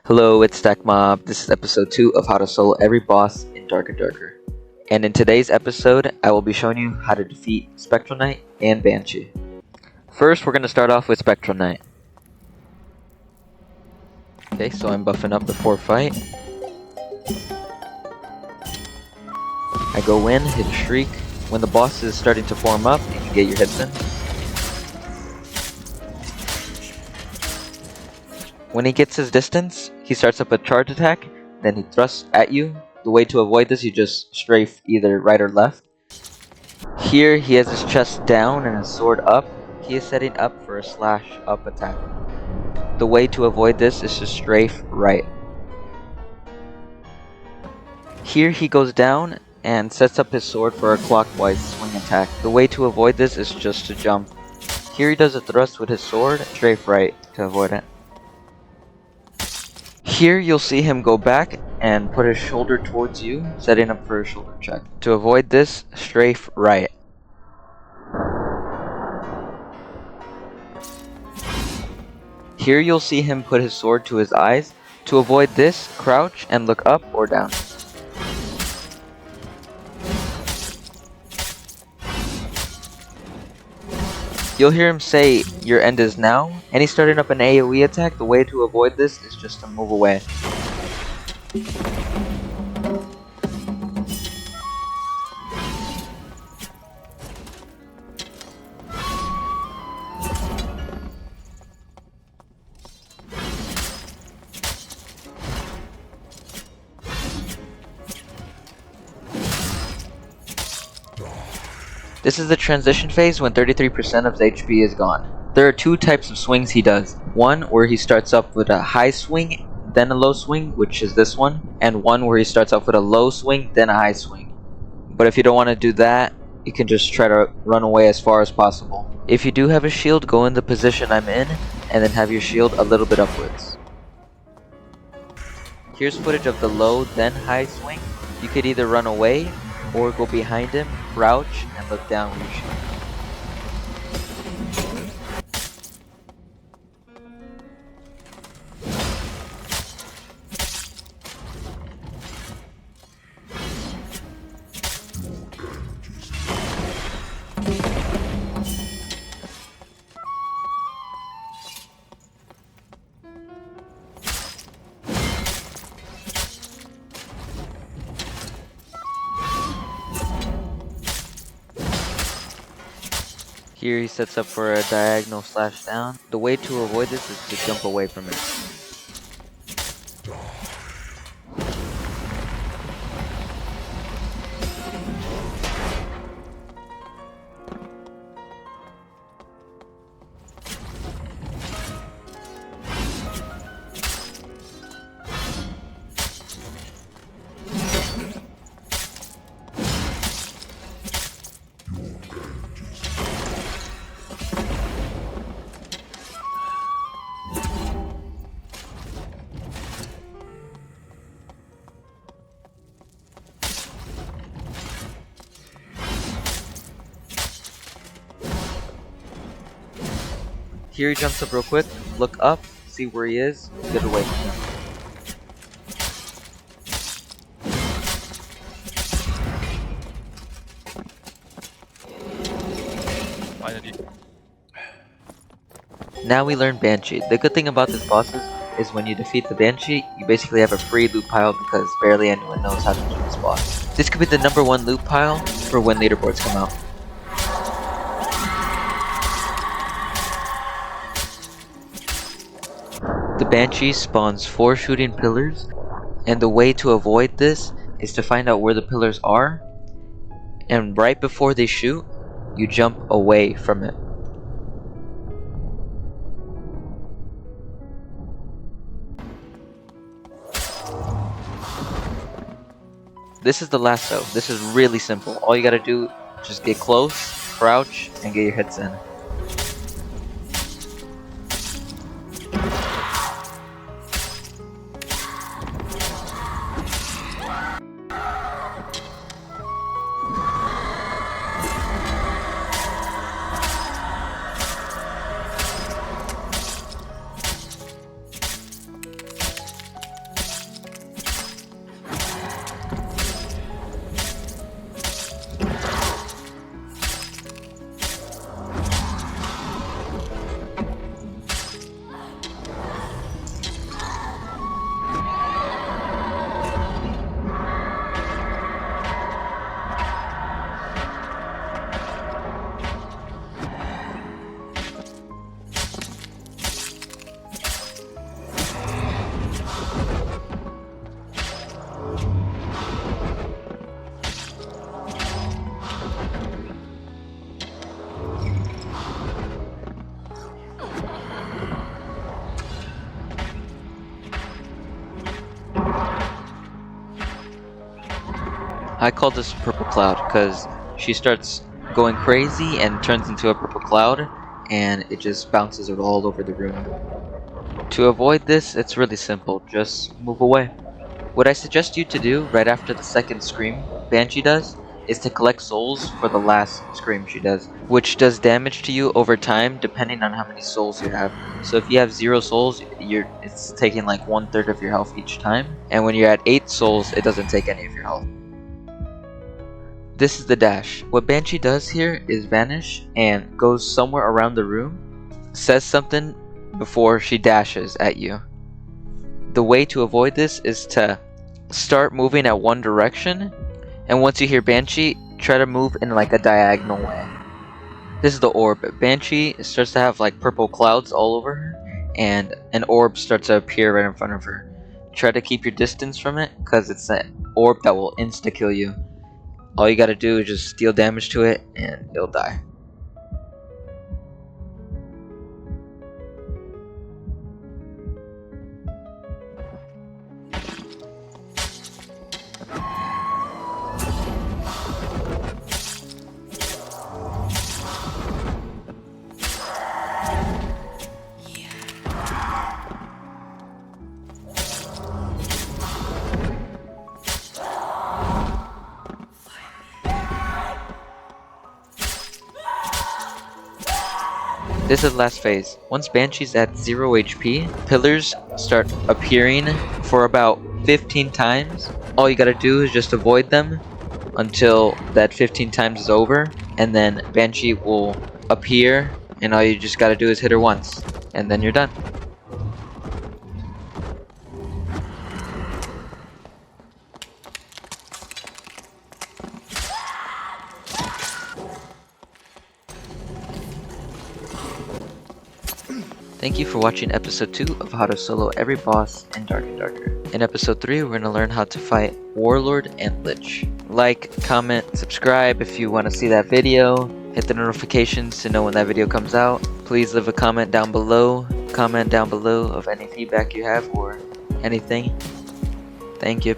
Hello, it's stackkmob. This is episode 2 of how to solo every boss in Dark and Darker. And in today's episode, I will be showing you how to defeat Spectral Knight and Banshee. First, we're going to start off with Spectral Knight. Okay, so I'm buffing up before fight. I go in, hit Shriek. When the boss is starting to form up, you can get your hits in. When he gets his distance, he starts up a charge attack, then he thrusts at you. The way to avoid this, you just strafe either right or left. Here, he has his chest down and his sword up. He is setting up for a slash up attack. The way to avoid this is to strafe right. Here, he goes down and sets up his sword for a clockwise swing attack. The way to avoid this is just to jump. Here, he does a thrust with his sword, strafe right to avoid it. Here you'll see him go back and put his shoulder towards you, setting up for a shoulder check. To avoid this, strafe right. Here you'll see him put his sword to his eyes. To avoid this, crouch and look up or down. You'll hear him say, "Your end is now," and he's starting up an AoE attack. The way to avoid this is just to move away. This is the transition phase when 33% of his HP is gone. There are two types of swings he does. One where he starts up with a high swing, then a low swing, which is this one, and one where he starts off with a low swing, then a high swing. But if you don't want to do that, you can just try to run away as far as possible. If you do have a shield, go in the position I'm in, and then have your shield a little bit upwards. Here's footage of the low, then high swing. You could either run away, or go behind him, crouch, and look down with your shield. Here he sets up for a diagonal slash down. The way to avoid this is to jump away from it. Here he jumps up real quick, look up, see where he is, get away from him. Finally. Now we learn Banshee. The good thing about this boss is when you defeat the Banshee, you basically have a free loot pile because barely anyone knows how to do this boss. This could be the #1 loot pile for when leaderboards come out. The Banshee spawns 4 shooting pillars, and the way to avoid this is to find out where the pillars are, and right before they shoot, you jump away from it. This is the lasso. This is really simple. All you gotta do is just get close, crouch, and get your hits in. I call this purple cloud because she starts going crazy and turns into a purple cloud, and it just bounces all over the room. To avoid this, it's really simple, just move away. What I suggest you to do right after the second scream Banshee does is to collect souls for the last scream she does, which does damage to you over time depending on how many souls you have. So if you have 0 souls, it's taking like 1/3 of your health each time, and when you're at 8 souls, it doesn't take any of your health. This is the dash. What Banshee does here is vanish and goes somewhere around the room, says something before she dashes at you. The way to avoid this is to start moving at one direction, and once you hear Banshee, try to move in like a diagonal way. This is the orb. Banshee starts to have like purple clouds all over her, and an orb starts to appear right in front of her. Try to keep your distance from it, because it's an orb that will insta-kill you. All you gotta do is just deal damage to it, and it'll die. This is the last phase. Once Banshee's at 0 HP, pillars start appearing for about 15 times. All you gotta do is just avoid them until that 15 times is over, and then Banshee will appear, and all you just gotta do is hit her once, and then you're done. Thank you for watching episode 2 of how to solo every boss in Dark and Darker. In episode 3, we're going to learn how to fight Warlord and Lich. Like, comment, subscribe if you want to see that video. Hit the notifications to know when that video comes out. Please leave a comment down below. Comment down below of any feedback you have or anything. Thank you.